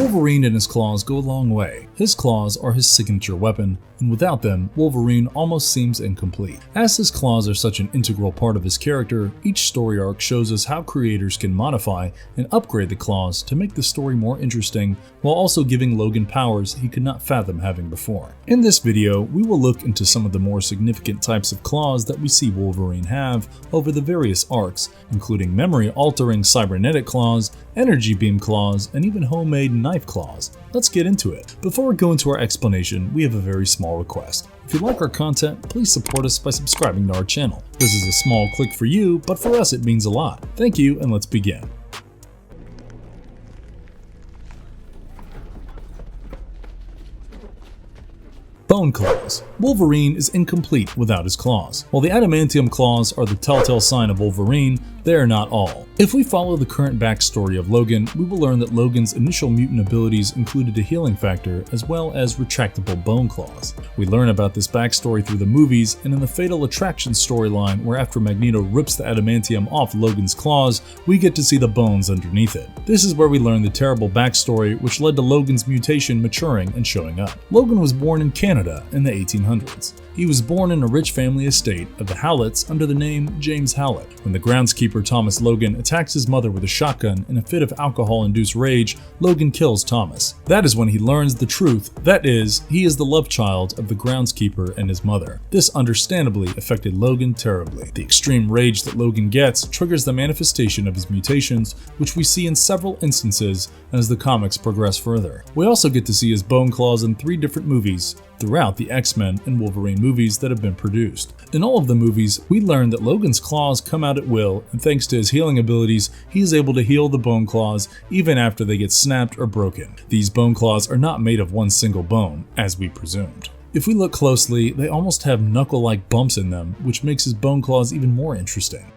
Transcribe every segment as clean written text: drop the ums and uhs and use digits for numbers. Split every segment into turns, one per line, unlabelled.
Wolverine and his claws go a long way. His claws are his signature weapon, and without them, Wolverine almost seems incomplete. As his claws are such an integral part of his character, each story arc shows us how creators can modify and upgrade the claws to make the story more interesting, while also giving Logan powers he could not fathom having before. In this video, we will look into some of the more significant types of claws that we see Wolverine have over the various arcs, including memory-altering cybernetic claws, energy beam claws, and even homemade knife claws. Let's get into it. Before we go into our explanation, we have a very small request. If you like our content, please support us by subscribing to our channel. This is a small click for you, but for us it means a lot. Thank you, and let's begin. Bone Claws. Wolverine is incomplete without his claws. While the Adamantium Claws are the telltale sign of Wolverine, they are not all. If we follow the current backstory of Logan, we will learn that Logan's initial mutant abilities included a healing factor as well as retractable bone claws. We learn about this backstory through the movies and in the Fatal Attraction storyline, where after Magneto rips the adamantium off Logan's claws, we get to see the bones underneath it. This is where we learn the terrible backstory which led to Logan's mutation maturing and showing up. Logan was born in Canada in the 1800s. He was born in a rich family estate of the Howletts under the name James Howlett. When the groundskeeper Thomas Logan attacks his mother with a shotgun in a fit of alcohol-induced rage, Logan kills Thomas. That is when he learns the truth, that is, he is the love child of the groundskeeper and his mother. This understandably affected Logan terribly. The extreme rage that Logan gets triggers the manifestation of his mutations, which we see in several instances as the comics progress further. We also get to see his bone claws in 3 different movies throughout the X-Men and Wolverine movies that have been produced. In all of the movies, we learn that Logan's claws come out at will, and thanks to his healing abilities, he is able to heal the bone claws even after they get snapped or broken. These bone claws are not made of one single bone, as we presumed. If we look closely, they almost have knuckle-like bumps in them, which makes his bone claws even more interesting.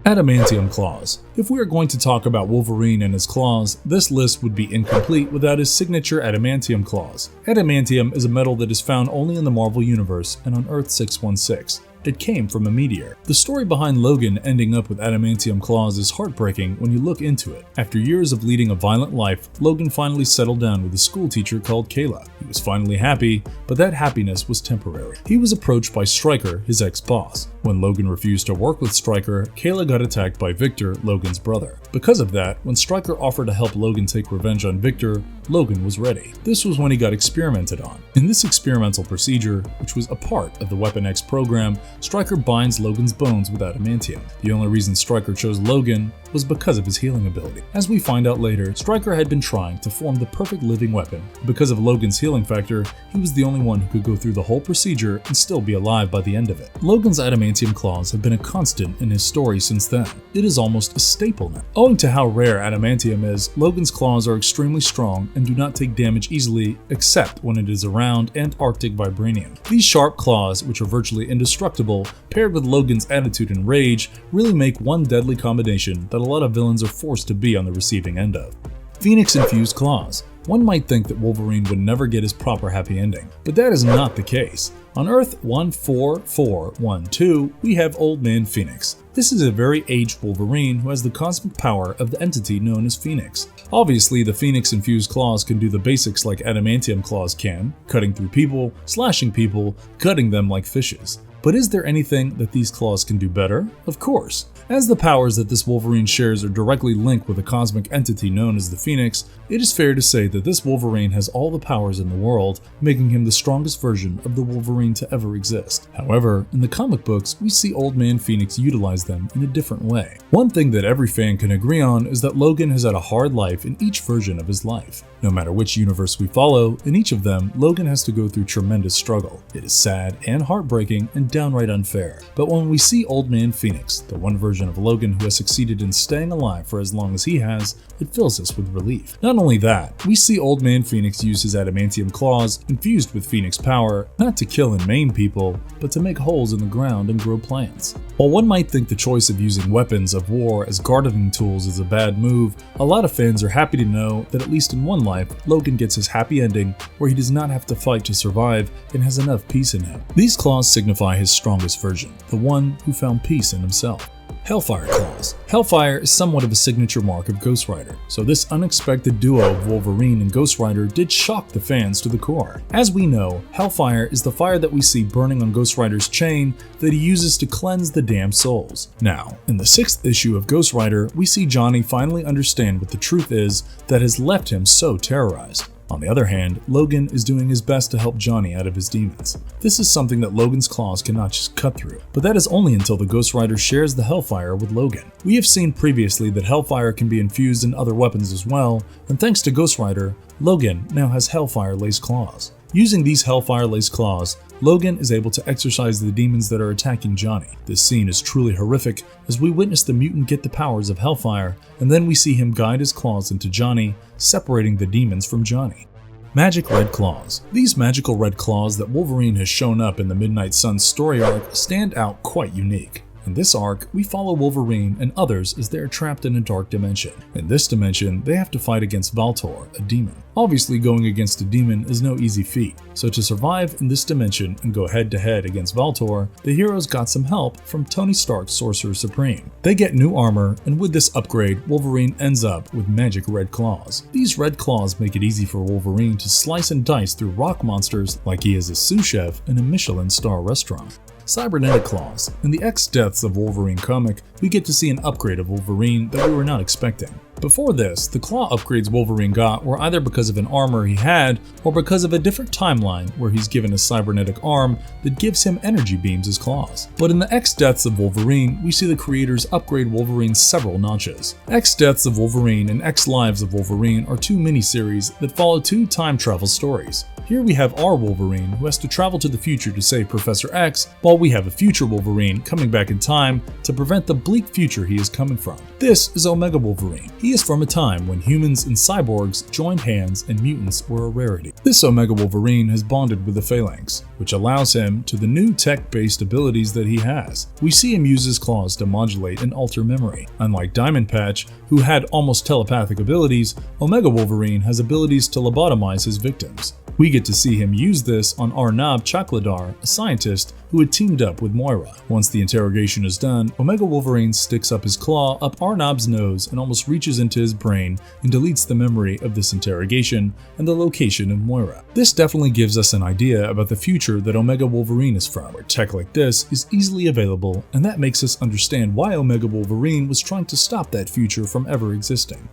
Adamantium Claws. If we are going to talk about Wolverine and his claws, this list would be incomplete without his signature Adamantium Claws. Adamantium is a metal that is found only in the Marvel Universe and on Earth 616. It came from a meteor. The story behind Logan ending up with adamantium claws is heartbreaking when you look into it. After years of leading a violent life, Logan finally settled down with a school teacher called Kayla. He was finally happy, but that happiness was temporary. He was approached by Stryker, his ex-boss. When Logan refused to work with Stryker, Kayla got attacked by Victor, Logan's brother. Because of that, when Stryker offered to help Logan take revenge on Victor, Logan was ready. This was when he got experimented on. In this experimental procedure, which was a part of the Weapon X program, Stryker binds Logan's bones with adamantium. The only reason Stryker chose Logan was because of his healing ability. As we find out later, Stryker had been trying to form the perfect living weapon. Because of Logan's healing factor, he was the only one who could go through the whole procedure and still be alive by the end of it. Logan's adamantium claws have been a constant in his story since then. It is almost a staple now. Owing to how rare adamantium is, Logan's claws are extremely strong and do not take damage easily except when it is around Antarctic vibranium. These sharp claws, which are virtually indestructible, paired with Logan's attitude and rage, really make one deadly combination that a lot of villains are forced to be on the receiving end of. Phoenix infused claws. One might think that Wolverine would never get his proper happy ending, but that is not the case. On Earth 14412, we have Old Man Phoenix. This is a very aged Wolverine who has the cosmic power of the entity known as Phoenix. Obviously, the Phoenix-infused claws can do the basics like adamantium claws can, cutting through people, slashing people, cutting them like fishes. But is there anything that these claws can do better? Of course. As the powers that this Wolverine shares are directly linked with a cosmic entity known as the Phoenix, it is fair to say that this Wolverine has all the powers in the world, making him the strongest version of the Wolverine to ever exist. However, in the comic books, we see Old Man Phoenix utilize them in a different way. One thing that every fan can agree on is that Logan has had a hard life in each version of his life. No matter which universe we follow, in each of them, Logan has to go through tremendous struggle. It is sad and heartbreaking and downright unfair. But when we see Old Man Phoenix, the one version of Logan who has succeeded in staying alive for as long as he has, it fills us with relief. Not only that, we see Old Man Phoenix use his adamantium claws, infused with Phoenix power, not to kill and maim people, but to make holes in the ground and grow plants. While one might think the choice of using weapons of war as gardening tools is a bad move, a lot of fans are happy to know that at least in one life, Logan gets his happy ending where he does not have to fight to survive and has enough peace in him. These claws signify his strongest version, the one who found peace in himself. Hellfire Claws. Hellfire is somewhat of a signature mark of Ghost Rider, so this unexpected duo of Wolverine and Ghost Rider did shock the fans to the core. As we know, Hellfire is the fire that we see burning on Ghost Rider's chain that he uses to cleanse the damned souls. Now, in the 6th issue of Ghost Rider, we see Johnny finally understand what the truth is that has left him so terrorized. On the other hand, Logan is doing his best to help Johnny out of his demons. This is something that Logan's claws cannot just cut through, but that is only until the Ghost Rider shares the Hellfire with Logan. We have seen previously that Hellfire can be infused in other weapons as well, and thanks to Ghost Rider, Logan now has Hellfire-laced claws. Using these Hellfire-laced claws, Logan is able to exorcise the demons that are attacking Johnny. This scene is truly horrific as we witness the mutant get the powers of Hellfire, and then we see him guide his claws into Johnny, separating the demons from Johnny. Magic Red Claws. These magical red claws that Wolverine has shown up in the Midnight Suns story arc stand out quite unique. In this arc, we follow Wolverine and others as they are trapped in a dark dimension. In this dimension, they have to fight against Valtor, a demon. Obviously, going against a demon is no easy feat, so to survive in this dimension and go head to head against Valtor, the heroes got some help from Tony Stark's Sorcerer Supreme. They get new armor, and with this upgrade, Wolverine ends up with magic red claws. These red claws make it easy for Wolverine to slice and dice through rock monsters like he is a sous chef in a Michelin star restaurant. Cybernetic Claws. In the X Deaths of Wolverine comic, we get to see an upgrade of Wolverine that we were not expecting. Before this, the claw upgrades Wolverine got were either because of an armor he had, or because of a different timeline where he's given a cybernetic arm that gives him energy beams as claws. But in the X Deaths of Wolverine, we see the creators upgrade Wolverine several notches. X Deaths of Wolverine and X Lives of Wolverine are two miniseries that follow two time travel stories. Here we have our Wolverine, who has to travel to the future to save Professor X, while we have a future Wolverine coming back in time to prevent the bleak future he is coming from. This is Omega Wolverine. He is from a time when humans and cyborgs joined hands and mutants were a rarity. This Omega Wolverine has bonded with the Phalanx, which allows him to the new tech-based abilities that he has. We see him use his claws to modulate and alter memory. Unlike Diamond Patch, who had almost telepathic abilities, Omega Wolverine has abilities to lobotomize his victims. We get to see him use this on Arnab Chakladar, a scientist who had teamed up with Moira. Once the interrogation is done, Omega Wolverine sticks up his claw up Arnab's nose and almost reaches into his brain and deletes the memory of this interrogation and the location of Moira. This definitely gives us an idea about the future that Omega Wolverine is from, where tech like this is easily available, and that makes us understand why Omega Wolverine was trying to stop that future from ever existing.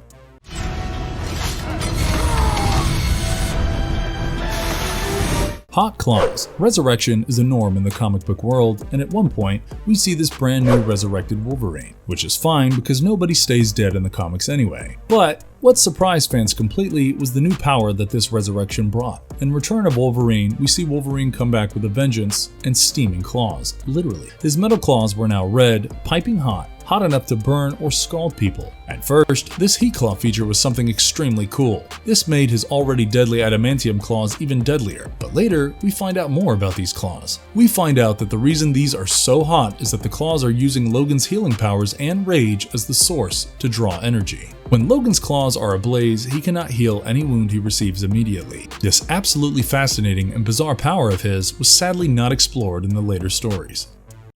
Hot Claws. Resurrection is a norm in the comic book world, and at one point, we see this brand new resurrected Wolverine, which is fine because nobody stays dead in the comics anyway. But what surprised fans completely was the new power that this resurrection brought. In Return of Wolverine, we see Wolverine come back with a vengeance and steaming claws, literally. His metal claws were now red, piping hot enough to burn or scald people. At first, this heat claw feature was something extremely cool. This made his already deadly adamantium claws even deadlier, but later, we find out more about these claws. We find out that the reason these are so hot is that the claws are using Logan's healing powers and rage as the source to draw energy. When Logan's claws are ablaze, he cannot heal any wound he receives immediately. This absolutely fascinating and bizarre power of his was sadly not explored in the later stories.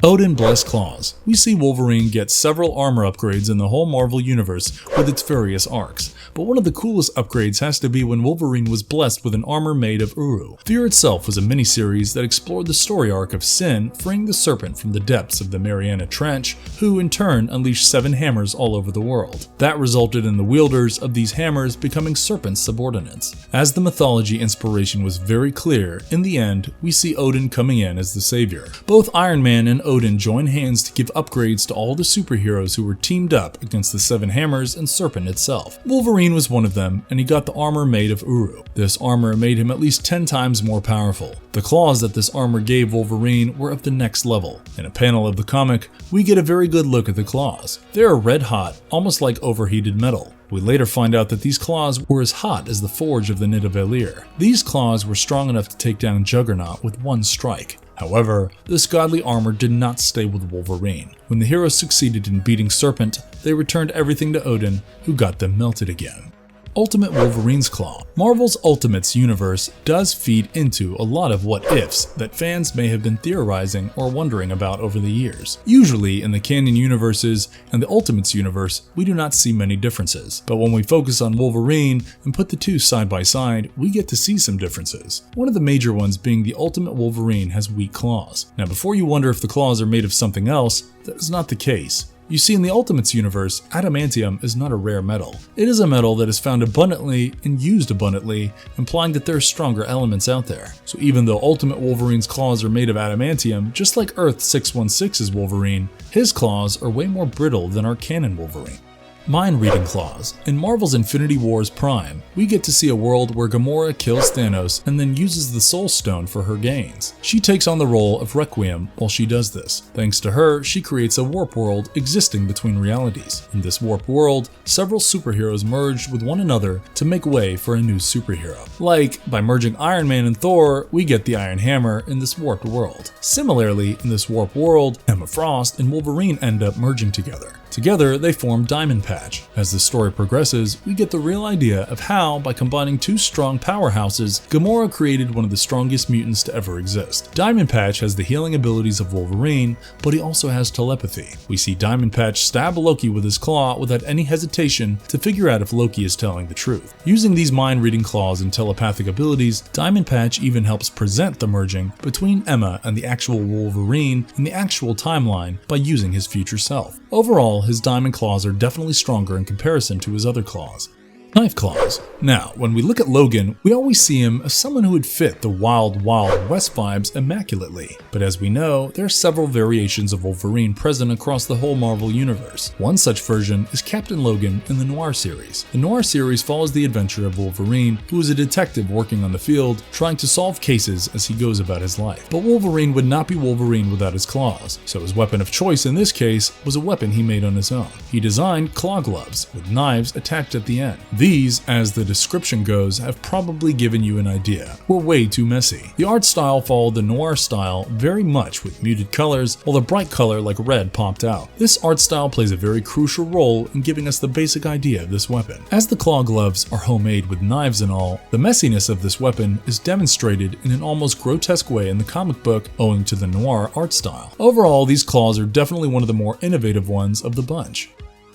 Odin Blessed Claws. We see Wolverine get several armor upgrades in the whole Marvel universe with its various arcs, but one of the coolest upgrades has to be when Wolverine was blessed with an armor made of Uru. Fear itself was a miniseries that explored the story arc of Sin freeing the serpent from the depths of the Mariana Trench, who in turn unleashed 7 hammers all over the world. That resulted in the wielders of these hammers becoming serpent's subordinates. As the mythology inspiration was very clear, in the end, we see Odin coming in as the savior. Both Iron Man and Odin joined hands to give upgrades to all the superheroes who were teamed up against the 7 hammers and serpent itself. Wolverine was one of them, and he got the armor made of Uru. This armor made him at least 10 times more powerful. The claws that this armor gave Wolverine were of the next level. In a panel of the comic, we get a very good look at the claws. They are red hot, almost like overheated metal. We later find out that these claws were as hot as the forge of the Nidavellir. These claws were strong enough to take down Juggernaut with one strike. However, this godly armor did not stay with Wolverine. When the heroes succeeded in beating Serpent, they returned everything to Odin, who got them melted again. Ultimate Wolverine's Claw. Marvel's Ultimates universe does feed into a lot of what-ifs that fans may have been theorizing or wondering about over the years. Usually, in the canon universes and the Ultimates universe, we do not see many differences, but when we focus on Wolverine and put the two side by side, we get to see some differences. One of the major ones being the Ultimate Wolverine has weak claws. Now, before you wonder if the claws are made of something else, that is not the case. You see, in the Ultimates universe, adamantium is not a rare metal. It is a metal that is found abundantly and used abundantly, implying that there are stronger elements out there. So even though Ultimate Wolverine's claws are made of adamantium, just like Earth 616's Wolverine, his claws are way more brittle than our canon Wolverine. Mind-reading claws. In Marvel's Infinity Wars Prime, we get to see a world where Gamora kills Thanos and then uses the Soul Stone for her gains. She takes on the role of Requiem while she does this. Thanks to her, she creates a warp world existing between realities. In this warp world, several superheroes merged with one another to make way for a new superhero. Like, by merging Iron Man and Thor, we get the Iron Hammer in this warped world. Similarly, in this warp world, Emma Frost and Wolverine end up merging together. Together, they form Diamond Patch. As the story progresses, we get the real idea of how, by combining two strong powerhouses, Gamora created one of the strongest mutants to ever exist. Diamond Patch has the healing abilities of Wolverine, but he also has telepathy. We see Diamond Patch stab Loki with his claw without any hesitation to figure out if Loki is telling the truth. Using these mind-reading claws and telepathic abilities, Diamond Patch even helps present the merging between Emma and the actual Wolverine in the actual timeline by using his future self. Overall, his diamond claws are definitely stronger in comparison to his other claws. Knife claws. Now, when we look at Logan, we always see him as someone who would fit the Wild Wild West vibes immaculately. But as we know, there are several variations of Wolverine present across the whole Marvel universe. One such version is Captain Logan in the Noir series. The Noir series follows the adventure of Wolverine, who is a detective working on the field, trying to solve cases as he goes about his life. But Wolverine would not be Wolverine without his claws, so his weapon of choice in this case was a weapon he made on his own. He designed claw gloves with knives attached at the end. These, as the description goes, have probably given you an idea. Were way too messy. The art style followed the noir style very much with muted colors, while the bright color like red popped out. This art style plays a very crucial role in giving us the basic idea of this weapon. As the claw gloves are homemade with knives and all, the messiness of this weapon is demonstrated in an almost grotesque way in the comic book owing to the noir art style. Overall, these claws are definitely one of the more innovative ones of the bunch.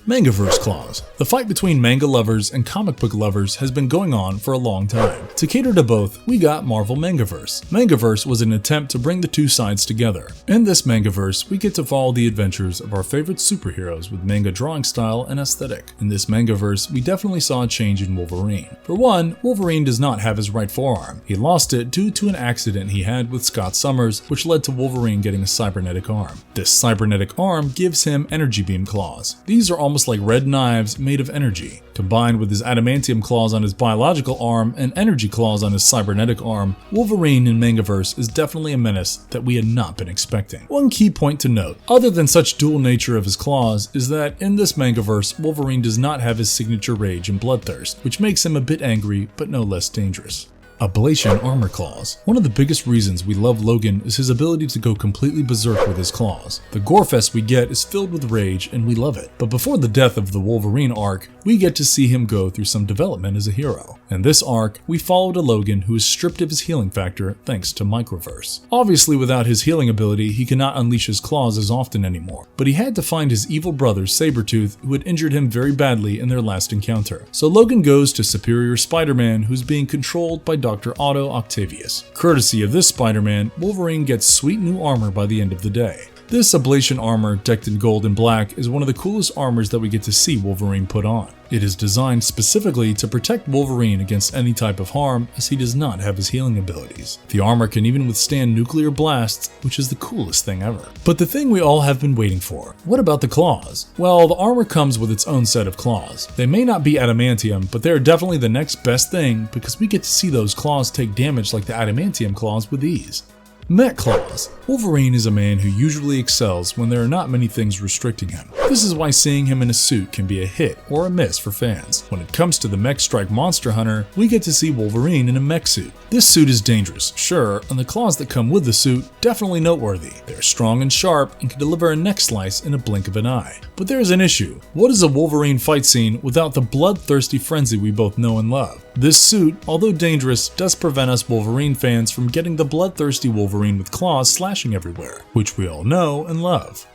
Mangaverse Claws. The fight between manga lovers and comic book lovers has been going on for a long time. To cater to both, we got Marvel Mangaverse. Mangaverse was an attempt to bring the two sides together. In this Mangaverse, we get to follow the adventures of our favorite superheroes with manga drawing style and aesthetic. In this Mangaverse, we definitely saw a change in Wolverine. For one, Wolverine does not have his right forearm. He lost it due to an accident he had with Scott Summers, which led to Wolverine getting a cybernetic arm. This cybernetic arm gives him energy beam claws. These are almost like red knives made of energy. Combined with his adamantium claws on his biological arm and energy claws on his cybernetic arm, Wolverine in Mangaverse is definitely a menace that we had not been expecting. One key point to note, other than such dual nature of his claws, is that in this Mangaverse, Wolverine does not have his signature rage and bloodthirst, which makes him a bit angry but no less dangerous. Ablation armor claws. One of the biggest reasons we love Logan is his ability to go completely berserk with his claws. The gorefest we get is filled with rage and we love it. But before the death of the Wolverine arc, we get to see him go through some development as a hero. In this arc, we followed a Logan who is stripped of his healing factor thanks to Microverse. Obviously, without his healing ability, he cannot unleash his claws as often anymore, but he had to find his evil brother Sabretooth, who had injured him very badly in their last encounter. So Logan goes to Superior Spider-Man, who's being controlled by Dr. Otto Octavius. Courtesy of this Spider-Man, Wolverine gets sweet new armor by the end of the day. This Ablation armor, decked in gold and black, is one of the coolest armors that we get to see Wolverine put on. It is designed specifically to protect Wolverine against any type of harm, as he does not have his healing abilities. The armor can even withstand nuclear blasts, which is the coolest thing ever. But the thing we all have been waiting for, what about the claws? Well, the armor comes with its own set of claws. They may not be adamantium, but they are definitely the next best thing because we get to see those claws take damage like the adamantium claws with ease. Mech Claws. Wolverine is a man who usually excels when there are not many things restricting him. This is why seeing him in a suit can be a hit or a miss for fans. When it comes to the Mech Strike Monster Hunter, we get to see Wolverine in a mech suit. This suit is dangerous, sure, and the claws that come with the suit definitely noteworthy. They're strong and sharp and can deliver a neck slice in a blink of an eye. But there's an issue. What is a Wolverine fight scene without the bloodthirsty frenzy we both know and love? This suit, although dangerous, does prevent us Wolverine fans from getting the bloodthirsty Wolverine with claws slashing everywhere, which we all know and love.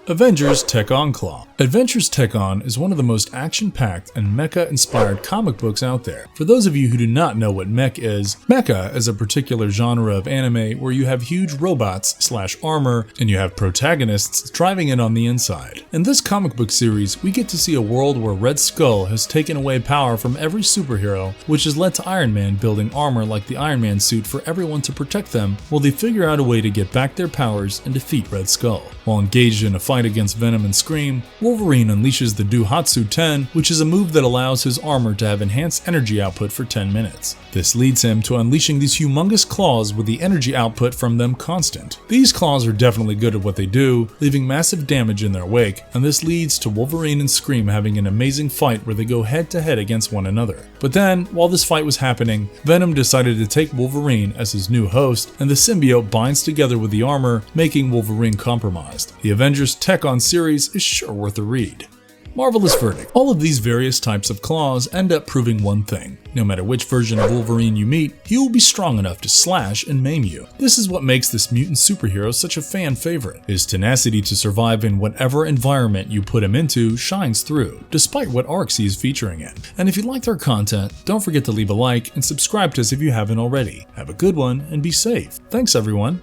Avengers Techon Claw. Avengers Techon is one of the most action-packed and mecha-inspired comic books out there. For those of you who do not know what mech is a particular genre of anime where you have huge robots/armor and you have protagonists driving it on the inside. In this comic book series, we get to see a world where Red Skull has taken away power from every superhero, which has led to Iron Man building armor like the Iron Man suit for everyone to protect them while they figure out a way to get back their powers and defeat Red Skull. While engaged in a fight against Venom and Scream, Wolverine unleashes the Duhatsu 10, which is a move that allows his armor to have enhanced energy output for 10 minutes. This leads him to unleashing these humongous claws with the energy output from them constant. These claws are definitely good at what they do, leaving massive damage in their wake, and this leads to Wolverine and Scream having an amazing fight where they go head to head against one another. But then, while this fight was happening, Venom decided to take Wolverine as his new host, and the symbiote binds together with the armor, making Wolverine compromised. The Avengers Techon series is sure worth a read. Marvelous verdict. All of these various types of claws end up proving one thing. No matter which version of Wolverine you meet, he will be strong enough to slash and maim you. This is what makes this mutant superhero such a fan favorite. His tenacity to survive in whatever environment you put him into shines through, despite what arcs he is featuring in. And if you liked our content, don't forget to leave a like and subscribe to us if you haven't already. Have a good one and be safe. Thanks everyone.